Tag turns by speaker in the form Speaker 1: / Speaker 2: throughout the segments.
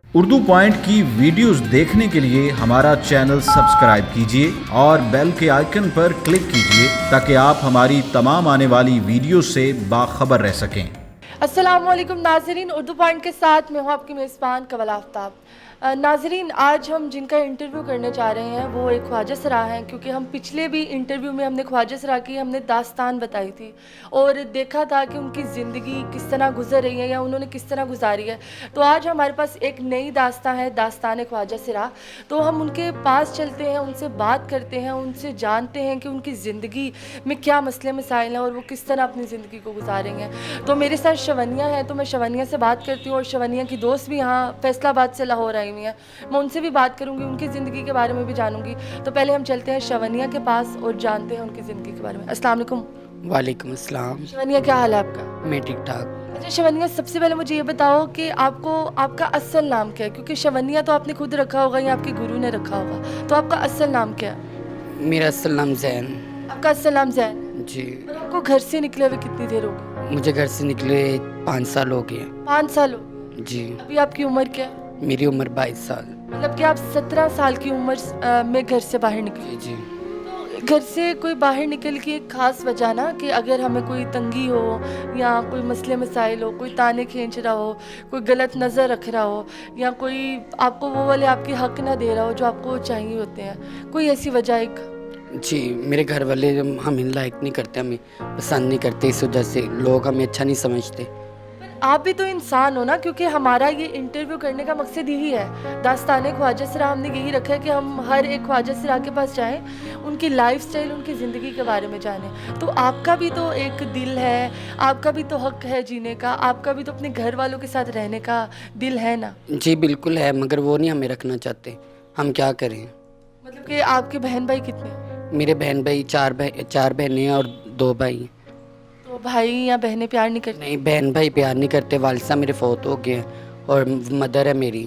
Speaker 1: Urdu point की videos देखने के लिए हमारा चैनल सब्सक्राइब कीजिए और बेल के आइकन पर क्लिक कीजिए ताकि आप हमारी तमाम आने वाली वीडियो से बाखबर रह सकें।
Speaker 2: अस्सलामुअलैकुम नाजरीन, उर्दू पॉइंट के साथ मैं हूँ आपकी मेज़बान कवल आफ्ताब। नाजरीन, आज हम जिनका इंटरव्यू करने जा रहे हैं वो एक ख्वाजा सरा हैं, क्योंकि हम पिछले भी इंटरव्यू में हमने ख्वाजा सरा की हमने दास्तान बताई थी और देखा था कि उनकी ज़िंदगी किस तरह गुजर रही है या उन्होंने किस तरह गुजारी है। तो आज हमारे पास एक नई दास्तां है, दास्तान ख्वाजा सरा। तो हम उनके पास चलते हैं, उनसे बात करते हैं, उनसे जानते हैं कि उनकी ज़िंदगी में क्या मसले मसाइल हैं और वो किस तरह अपनी ज़िंदगी को गुजारेंगे। तो मेरे साथ शवनिया है, तो मैं शवनिया से बात करती हूँ और शवनिया की दोस्त भी यहाँ फैसलाबाद से लाहौर आई हुई हैं। मैं उनसे भी बात करूँगी, उनकी ज़िंदगी के बारे में भी जानूँगी। तो पहले हम चलते हैं शवनिया के पास और जानते हैं उनकी ज़िंदगी के बारे में। अस्सलाम वालेकुम।
Speaker 3: वालेकुम अस्सलाम।
Speaker 2: शवनिया, क्या हाल है आपका?
Speaker 3: मैं ठीक ठाक।
Speaker 2: अच्छा शवनिया, सबसे पहले मुझे ये बताओ कि आपको आपका असल नाम क्या है? क्योंकि शवनिया तो आपने खुद रखा होगा या आपके गुरु ने रखा होगा, तो आपका असल नाम क्या है?
Speaker 3: मेरा असल नाम जैन।
Speaker 2: आपका असल नाम जैन है?
Speaker 3: जी।
Speaker 2: और आपको घर से निकले हुए कितनी देर हो गई?
Speaker 3: मुझे घर से निकले 5 साल हो गए।
Speaker 2: 5 साल हो गए।
Speaker 3: जी।
Speaker 2: अभी आपकी उम्र क्या है?
Speaker 3: मेरी उम्र 22 साल।
Speaker 2: मतलब कि आप 17 साल की उम्र में घर से बाहर निकले।
Speaker 3: जी।
Speaker 2: तो घर से कोई बाहर निकल की एक ख़ास वजह ना, कि अगर हमें कोई तंगी हो या कोई मसले मसाइल हो, कोई ताने खींच रहा हो, कोई गलत नज़र रख रहा हो या कोई आपको वो वाले आपके हक़ ना दे रहा हो जो आपको चाहिए होते हैं, कोई ऐसी वजह एक?
Speaker 3: जी, मेरे घर वाले हमें लाइक नहीं करते, हमें पसंद नहीं करते, इस वजह से लोग हमें अच्छा नहीं समझते।
Speaker 2: आप भी तो इंसान हो ना, क्योंकि हमारा ये इंटरव्यू करने का मकसद यही है। दास्तान ख्वाजा सरा हमने यही रखा है कि हम हर एक ख्वाजा सरा के पास जाएं, उनकी लाइफस्टाइल, उनकी ज़िंदगी के बारे में जानें। तो आपका भी तो एक दिल है, आपका भी तो हक़ है जीने का, आपका भी तो अपने घर वालों के साथ रहने का दिल है ना?
Speaker 3: जी बिल्कुल है, मगर वो नहीं हमें रखना चाहते। हम क्या करें?
Speaker 2: मतलब कि आपके बहन भाई कितने हैं?
Speaker 3: मेरे बहन भाई 4 बहनें हैं और 2 भाई हैं।
Speaker 2: तो भाई या बहनें प्यार नहीं करती?
Speaker 3: नहीं, बहन भाई प्यार नहीं करते, वालिद साहब मेरे फौत हो गए हैं और मदर है मेरी।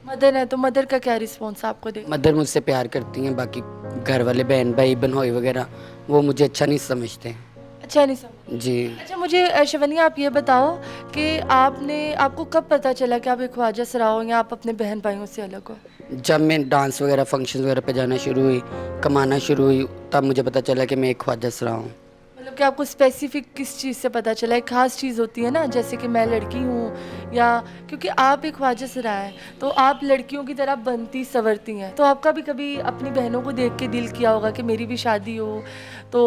Speaker 2: मदर है, तो मदर का क्या रिस्पॉन्स आपको दे?
Speaker 3: मदर मुझसे प्यार करती हैं, बाकी घर वाले बहन भाई बहनोई वगैरह वो मुझे अच्छा नहीं समझते।
Speaker 2: अच्छा नहीं समझ।
Speaker 3: जी।
Speaker 2: अच्छा मुझे शवनिया आप ये बताओ कि आपको कब पता चला कि आप एक ख्वाजा सरा हो या आप अपने बहन भाइयों से अलग हो?
Speaker 3: जब मैं डांस वगैरह फंक्शन वगैरह पे जाना शुरू हुई, कमाना शुरू हुई, तब मुझे पता चला कि मैं एक ख्वाजा सरा हूँ।
Speaker 2: मतलब कि आपको स्पेसिफिक किस चीज़ से पता चला? एक ख़ास चीज़ होती है ना, जैसे कि मैं लड़की हूँ, या क्योंकि आप एक ख्वाजा सरा हैं तो आप लड़कियों की तरह बनती संवरती हैं, तो आपका भी कभी अपनी बहनों को देख के दिल किया होगा कि मेरी भी शादी हो तो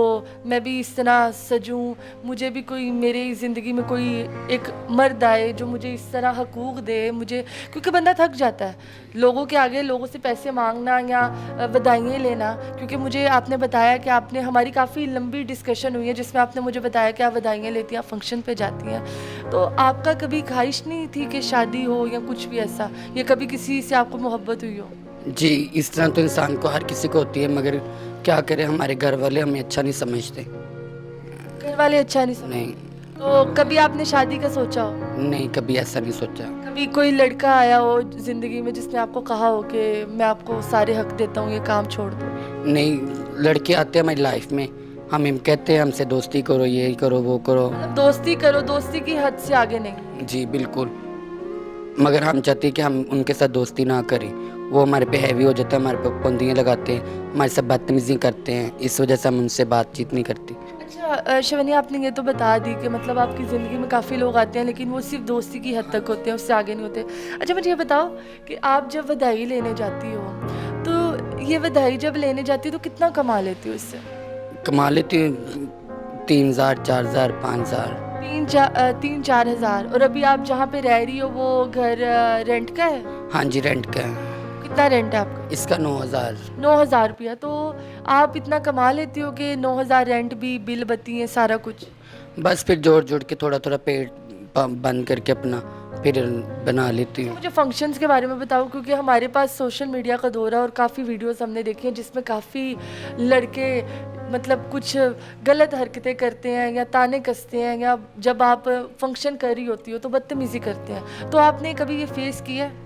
Speaker 2: मैं भी इस तरह सजूं, मुझे भी कोई मेरी ज़िंदगी में कोई एक मर्द आए जो मुझे इस तरह हकूक़ दे मुझे, क्योंकि बंदा थक जाता है लोगों के आगे, लोगों से पैसे मांगना या बधाइयाँ लेना। क्योंकि मुझे आपने बताया कि आपने, हमारी काफ़ी लंबी डिस्कशन हुई है जिसमें आपने मुझे बताया कि आप बधाइयाँ लेती हैं, आप फंक्शन पे जाती हैं, तो आपका कभी ख्वाहिश नहीं थी कि शादी हो या कुछ भी ऐसा, या कभी किसी से आपको मोहब्बत हुई हो?
Speaker 3: जी, इस तरह तो इंसान को हर किसी को होती है, मगर क्या करें, हमारे घर वाले हमें अच्छा नहीं समझते।
Speaker 2: घर वाले अच्छा नहीं समझ?
Speaker 3: नहीं।
Speaker 2: तो कभी आपने शादी का सोचा हो?
Speaker 3: नहीं, कभी ऐसा नहीं सोचा।
Speaker 2: कभी कोई लड़का आया हो ज़िंदगी में जिसने आपको कहा हो कि मैं आपको सारे हक देता हूँ, ये काम छोड़ दो?
Speaker 3: नहीं, लड़के आते हैं हमारी लाइफ में, हम कहते हैं हमसे दोस्ती करो, ये करो, वो करो।
Speaker 2: मतलब दोस्ती करो, दोस्ती की हद से आगे नहीं?
Speaker 3: जी बिल्कुल, मगर हम चाहते हैं कि हम उनके साथ दोस्ती ना करें, वो हमारे पे हैवी हो जाते हैं, हमारे पे पाबंदियाँ लगाते हैं, हमारे साथ बदतमीज़ी करते हैं, इस वजह से हम उनसे बातचीत नहीं करते।
Speaker 2: अच्छा शवनिया, आपने ये तो बता दी कि मतलब आपकी ज़िंदगी में काफ़ी लोग आते हैं लेकिन वो सिर्फ दोस्ती की हद तक होते हैं, उससे आगे नहीं होते। अच्छा मुझे ये बताओ कि आप जब बधाई लेने जाती हो, तो ये बधाई जब लेने जाती हो तो कितना कमा लेती हो इससे?
Speaker 3: कमा लेती हूँ 3000, 4000, 5000।
Speaker 2: 3-4 हज़ार। और अभी आप जहाँ पे रह रही हो वो घर रेंट का है?
Speaker 3: हाँ जी, रेंट का है।
Speaker 2: कितना रेंट है आपका?
Speaker 3: इसका 9000।
Speaker 2: 9,000 रुपया। तो आप इतना कमा लेती हो कि 9,000 रेंट भी, बिल बत्ती है, सारा कुछ?
Speaker 3: बस फिर जोड़ जोड़ के थोड़ा थोड़ा पेट बंद करके अपना फिर बना लेती हूँ।
Speaker 2: मुझे फंक्शंस के बारे में बताओ, क्योंकि हमारे पास सोशल मीडिया का दौर है और काफ़ी वीडियोस हमने देखी हैं जिसमें काफ़ी लड़के मतलब कुछ गलत हरकतें करते हैं या ताने कसते हैं, या जब आप फंक्शन कर रही होती हो तो बदतमीज़ी करते हैं, तो आपने कभी ये फेस किया है?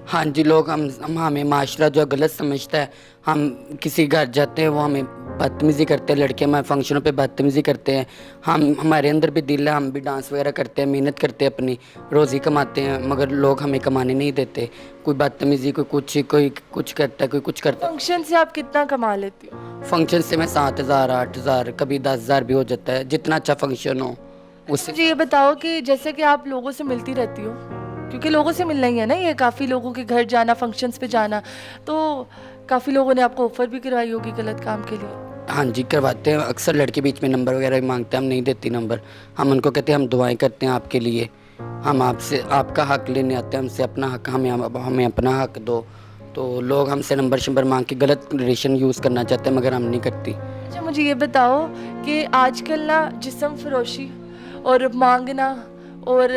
Speaker 3: हाँ जी, लोग हम हमें माशरा जो गलत समझता है, हम किसी घर जाते हैं वो हमें बदतमीज़ी करते हैं लड़के, हमारे फंक्शनों पे बदतमीज़ी करते हैं। हमारे अंदर भी दिल है, हम भी डांस वगैरह करते हैं, मेहनत करते हैं, अपनी रोज़ी कमाते हैं, मगर लोग हमें कमाने नहीं देते। कोई बदतमीज़ी, कोई कुछ करता है, कोई कुछ करता है।
Speaker 2: फंक्शन से आप कितना कमा लेती हो?
Speaker 3: फंक्शन से मैं 7,000 8,000 कभी 10,000 भी हो जाता है, जितना अच्छा फंक्शन हो उससे।
Speaker 2: मुझे ये बताओ कि जैसे कि आप लोगों से मिलती रहती हो, क्योंकि लोगों से मिलना ही है ना, ये काफ़ी लोगों के घर जाना, फंक्शंस पे जाना, तो काफ़ी लोगों ने आपको ऑफ़र भी करवाई होगी गलत काम के लिए।
Speaker 3: हाँ जी, करवाते हैं। अक्सर लड़के बीच में नंबर वगैरह भी मांगते हैं, हम नहीं देती नंबर। हम उनको कहते हैं हम दुआएं करते हैं आपके लिए, हम आपसे आपका हक लेने आते हैं, हमसे अपना हक, हमें अपना हक दो। तो लोग हमसे नंबर शंबर मांग के गलत रिलेशन यूज़ करना चाहते हैं, मगर हम नहीं करती।
Speaker 2: अच्छा, मुझे ये बताओ कि आजकल ना जिस्म फरोशी और मांगना और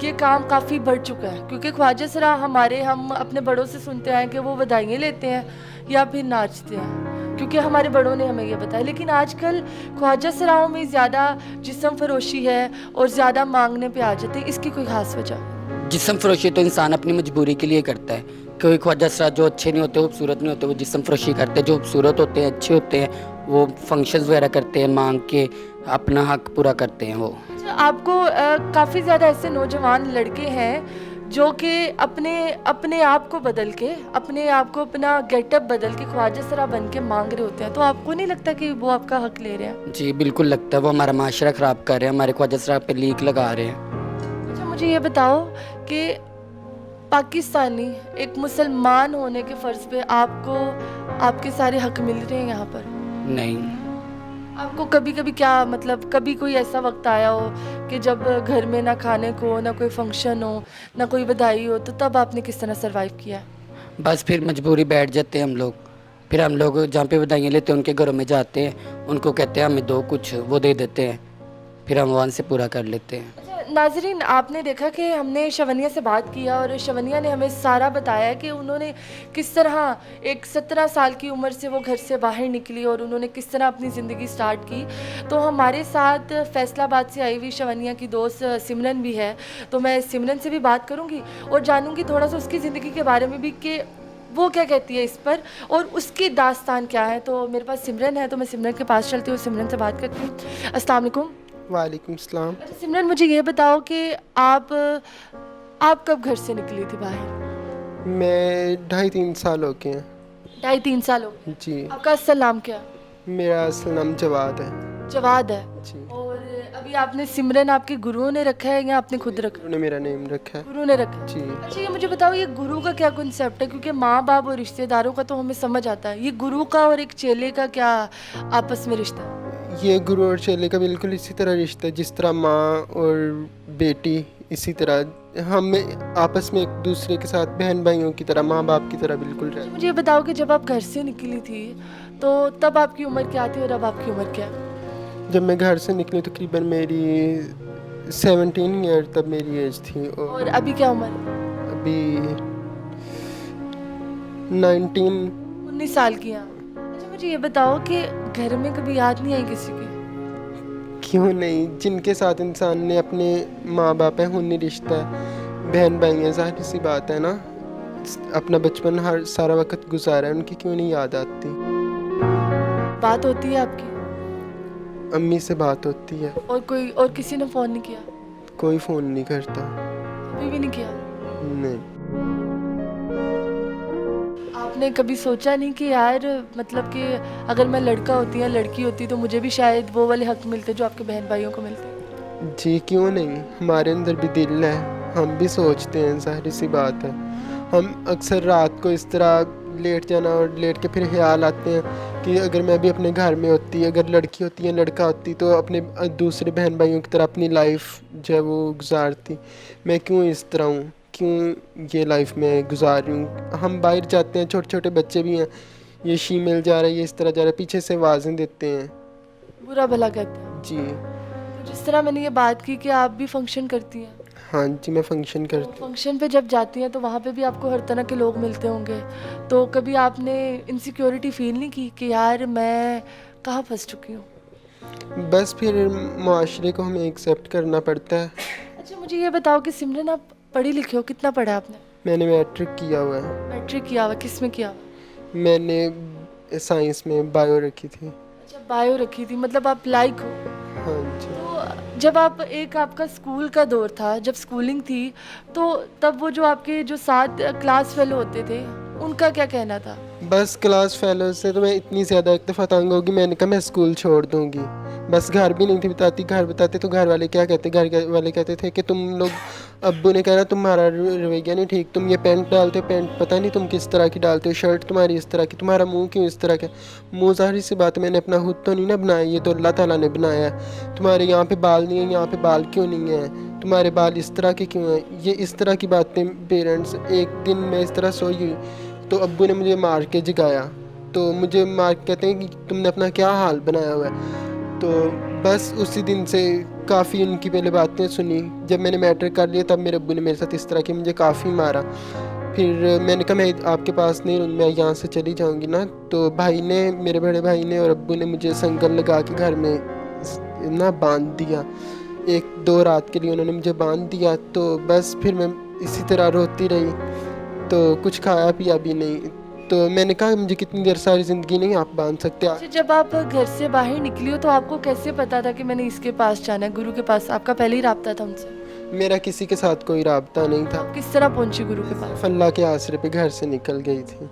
Speaker 2: ये काम काफ़ी बढ़ चुका है, क्योंकि ख्वाजा सरा हम अपने बड़ों से सुनते आए कि वो बधाइयाँ लेते हैं या फिर नाचते हैं, क्योंकि हमारे बड़ों ने हमें ये बताया। लेकिन आजकल ख्वाजा सराओं में ज़्यादा जिस्म फरोशी है और ज़्यादा मांगने पे आ जाते हैं, इसकी कोई ख़ास वजह?
Speaker 3: जिस्म फरोशी तो इंसान अपनी मजबूरी के लिए करता है। कोई ख्वाजा सरा जो अच्छे नहीं होते, खूबसूरत नहीं होते, वो जिस्म फरोशी करते हैं। जो खूबसूरत होते हैं, अच्छे होते हैं, वो फंक्शंस वगैरह करते हैं, मांग के अपना हक पूरा करते हैं वो।
Speaker 2: अच्छा, आपको काफ़ी ज़्यादा ऐसे नौजवान लड़के हैं जो कि अपने आप को बदल के, अपने आप को अपना गेटअप बदल के ख्वाजा सरा बन के मांग रहे होते हैं, तो आपको नहीं लगता कि वो आपका हक ले रहे हैं?
Speaker 3: जी बिल्कुल लगता है, वो हमारा माशरा ख़राब कर रहे हैं, हमारे ख्वाजा सरा पे लीक लगा रहे हैं।
Speaker 2: अच्छा, मुझे ये बताओ कि पाकिस्तानी एक मुसलमान होने के फ़र्ज़ पे आपको आपके सारे हक मिल रहे हैं यहाँ पर?
Speaker 3: नहीं,
Speaker 2: आपको कभी कभी क्या मतलब, कभी कोई ऐसा वक्त आया हो कि जब घर में ना खाने को, ना कोई फंक्शन हो, ना कोई बधाई हो, तो तब आपने किस तरह सरवाइव किया?
Speaker 3: बस फिर मजबूरी बैठ जाते हैं हम लोग। फिर हम लोग जहाँ पे बधाइयाँ लेते हैं उनके घरों में जाते हैं, उनको कहते हैं हमें दो कुछ, वो दे देते हैं, फिर हम वहाँ से पूरा कर लेते हैं।
Speaker 2: अच्छा नाजरीन, आपने देखा कि हमने शवनिया से बात किया और शवनिया ने हमें सारा बताया कि उन्होंने किस तरह एक 17 साल की उम्र से वो घर से बाहर निकली और उन्होंने किस तरह अपनी ज़िंदगी स्टार्ट की। तो हमारे साथ फैसलाबाद से आई हुई शवनिया की दोस्त सिमरन भी है, तो मैं सिमरन से भी बात करूँगी और जानूँगी थोड़ा सा उसकी ज़िंदगी के बारे में भी कि वो क्या कहती है इस पर और उसकी दास्तान क्या है। तो मेरे पास सिमरन है, तो मैं सिमरन के पास चलती हूँ, सिमरन से बात करती हूँ। अस्सलाम वालेकुम।
Speaker 4: वालेकुम सलाम।
Speaker 2: अच्छा सिमरन, मुझे ये बताओ कि आप कब घर से निकली थी बाहर?
Speaker 4: मैं 2.5-3 साल हो गए हैं।
Speaker 2: 2.5-3 साल हो गए।
Speaker 4: जी,
Speaker 2: आपका असल नाम क्या?
Speaker 4: मेरा असल नाम जवाद है।
Speaker 2: जवाद है।
Speaker 4: जी,
Speaker 2: और अभी आपने सिमरन आपके गुरुओं ने रखा है या आपने खुद रखा?
Speaker 4: उन्होंने मेरा नेम रखा है।
Speaker 2: गुरु ने रखा है।
Speaker 4: जी,
Speaker 2: अच्छा, ये मुझे बताओ, ये गुरु का क्या कॉन्सेप्ट है? क्योंकि माँ बाप और रिश्तेदारों का तो हमें समझ आता है, ये गुरु का और एक चेले का क्या आपस में रिश्ता है?
Speaker 4: ये गुरु और चेले का बिल्कुल इसी तरह रिश्ता है, जिस तरह माँ और बेटी, इसी तरह हम आपस में एक दूसरे के साथ बहन भाइयों की तरह, माँ बाप की तरह बिल्कुल रहते हैं।
Speaker 2: मुझे ये बताओ कि जब आप घर से निकली थी तो तब आपकी उम्र क्या थी और अब आपकी उम्र क्या है?
Speaker 4: जब मैं घर से निकली तकरीबन मेरी 17 ईयर तब मेरी एज थी,
Speaker 2: और
Speaker 4: और
Speaker 2: अभी क्या उम्र है?
Speaker 4: अभी 19।
Speaker 2: 19 साल की हैं। अच्छा, मुझे ये बताओ कि घर में कभी याद नहीं आई किसी की?
Speaker 4: क्यों नहीं, जिनके साथ इंसान ने अपने माँ बाप है, खूनी रिश्ता है, बहन भाई है, जाहिर सी बात है ना, अपना बचपन हर सारा वक्त गुजारा है, उनकी क्यों नहीं याद आती।
Speaker 2: बात होती है आपकी?
Speaker 4: अम्मी से बात होती है,
Speaker 2: और किसी ने फ़ोन नहीं किया?
Speaker 4: कोई फ़ोन नहीं करता।
Speaker 2: कभी भी नहीं किया?
Speaker 4: नहीं,
Speaker 2: आपने कभी सोचा नहीं कि यार, मतलब कि अगर मैं लड़का होती या लड़की होती तो मुझे भी शायद वो वाले हक मिलते जो आपके बहन भाइयों को मिलते?
Speaker 4: जी क्यों नहीं, हमारे अंदर भी दिल है, हम भी सोचते हैं, जाहिर सी बात है। हम अक्सर रात को इस तरह लेट जाना और लेट के फिर ख्याल आते हैं कि अगर मैं भी अपने घर में होती, अगर लड़की होती या लड़का होती, तो अपने दूसरे बहन भाइयों की तरह अपनी लाइफ जो है वो गुजारती। मैं क्यों इस तरह हूँ, क्यों ये लाइफ में गुजार रही हूँ। हम बाहर जाते हैं, छोटे छोटे बच्चे भी हैं, ये शीमेल जा रहा है, ये इस तरह जा रहा है, पीछे से आवाज़ें देते हैं।
Speaker 2: बुरा भला कहते हैं।
Speaker 4: जी
Speaker 2: तो जिस तरह मैंने ये बात की कि आप भी फंक्शन करती हैं,
Speaker 4: हाँ जी, मैं फंक्शन करती हूँ।
Speaker 2: फंक्शन पे जब जाती हैं तो वहाँ पे भी आपको हर तरह के लोग मिलते होंगे, तो कभी आपने इनसिक्योरिटी फील नहीं की कि यार मैं कहाँ फंस चुकी हूँ?
Speaker 4: बस फिर माशरे को हमें एक्सेप्ट करना पड़ता है।
Speaker 2: अच्छा, मुझे ये बताओ कि सिमरन, आप पढ़ी लिखी हो, कितना पढ़ा आपने?
Speaker 4: मैंने मैट्रिक किया हुआ है।
Speaker 2: मैट्रिक किया हुआ? किस में किया हुआ?
Speaker 4: मैंने साइंस में बायो रखी थी।
Speaker 2: अच्छा, बायो रखी थी, मतलब आप लाइक हो।
Speaker 4: हाँ जी।
Speaker 2: तो जब आप एक आपका स्कूल का दौर था, जब स्कूलिंग थी, तो तब वो जो आपके जो साथ क्लास फेलो होते थे, उनका क्या कहना था?
Speaker 4: बस क्लास फेलो से तो मैं इतनी ज़्यादा एक दफ़ा तंग होगी, मैंने कहा मैं स्कूल छोड़ दूँगी। बस घर भी नहीं थी बताती, घर बताते तो घर वाले क्या कहते, वाले कहते थे कि तुम लोग, अब्बू ने कहा तुम्हारा रवैया नहीं ठीक, तुम ये पैंट डालते हो, पैंट पता नहीं तुम किस तरह की डालते हो, शर्ट तुम्हारी इस तरह की, तुम्हारा मुंह क्यों इस तरह का। मुंह ज़ाहिर सी बात है, मैंने अपना खुद तो नहीं ना बनाया, ये तो अल्लाह ताला ने बनाया है। तुम्हारे यहाँ पे बाल नहीं है, यहाँ पे बाल क्यों नहीं है, तुम्हारे बाल इस तरह के क्यों हैं, ये इस तरह की बातें। पेरेंट्स, एक दिन मैं इस तरह सोई हुई तो अब्बू ने मुझे मार के जगाया, तो मुझे मार के कहते हैं कि तुमने अपना क्या हाल बनाया हुआ है। तो बस उसी दिन से काफ़ी उनकी पहले बातें सुनी। जब मैंने मैट्रिक कर लिया तब मेरे अब्बू ने मेरे साथ इस तरह की मुझे काफ़ी मारा। फिर मैंने कहा मैं आपके पास नहीं रहूँगी, मैं यहाँ से चली जाऊँगी ना। तो भाई ने, मेरे बड़े भाई ने और अब्बू ने मुझे संगल लगा के घर में ना बांध दिया। 1-2 रात के लिए उन्होंने मुझे बांध दिया। तो बस फिर मैं इसी तरह रोती रही, तो कुछ खाया पिया भी नहीं। तो मैंने कहा मुझे कितनी देर, सारी ज़िंदगी नहीं आप बांध सकते।
Speaker 2: अच्छा, जब आप घर से बाहर निकली हो तो आपको कैसे पता था कि मैंने इसके पास जाना है, गुरु के पास? आपका पहले ही राब्ता था उनसे?
Speaker 4: मेरा किसी के साथ कोई राब्ता नहीं था।
Speaker 2: आप किस तरह पहुंची गुरु के पास?
Speaker 4: अल्लाह के आसरे पे घर से निकल गई थी।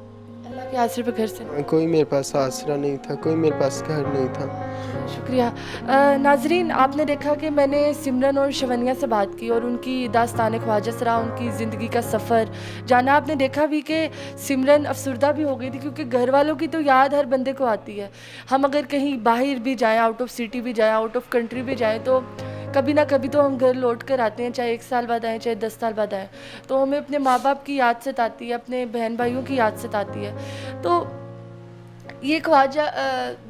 Speaker 2: अल्लाह के आसरे पे घर से?
Speaker 4: कोई मेरे पास आसरा नहीं था, कोई मेरे पास घर नहीं था।
Speaker 2: शुक्रिया। नाजरीन, आपने देखा कि मैंने सिमरन और शवनिया से बात की और उनकी दास्तान ख्वाजा सरा, उनकी ज़िंदगी का सफ़र जाना। आपने देखा भी कि सिमरन अफसरदा भी हो गई थी, क्योंकि घर वालों की तो याद हर बंदे को आती है। हम अगर कहीं बाहर भी जाएं, आउट ऑफ सिटी भी जाएं, आउट ऑफ कंट्री भी जाएं, तो कभी ना कभी तो हम घर लौट कर आते हैं, चाहे 1 साल बाद आएँ, चाहे 10 साल बाद आएँ। तो हमें अपने माँ बाप की याद सताती है, अपने बहन भाइयों की याद सताती है। तो ये ख्वाजा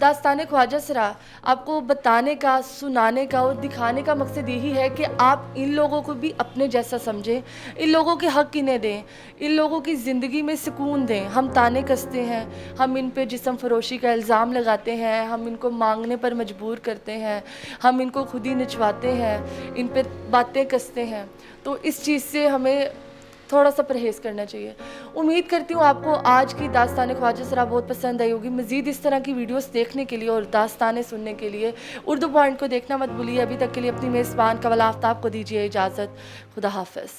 Speaker 2: दास्तान ख्वाजा सरा आपको बताने का, सुनाने का और दिखाने का मकसद यही है कि आप इन लोगों को भी अपने जैसा समझें, इन लोगों के हक़ इन्हें दें, इन लोगों की ज़िंदगी में सुकून दें। हम ताने कसते हैं, हम इन पे जिस्म फरोशी का इल्ज़ाम लगाते हैं, हम इनको मांगने पर मजबूर करते हैं, हम इनको खुद ही नचवाते हैं, इन पे बातें कसते हैं। तो इस चीज़ से हमें थोड़ा सा परहेज़ करना चाहिए। उम्मीद करती हूँ आपको आज की दास्तान ख्वाजा सरा बहुत पसंद आई होगी। मज़ीद इस तरह की वीडियोस देखने के लिए और दास्तानें सुनने के लिए उर्दू पॉइंट को देखना मत भूलिए। अभी तक के लिए अपनी मेज़बान कवल आफ्ताब को दीजिए इजाज़त। खुदा हाफ़िज़।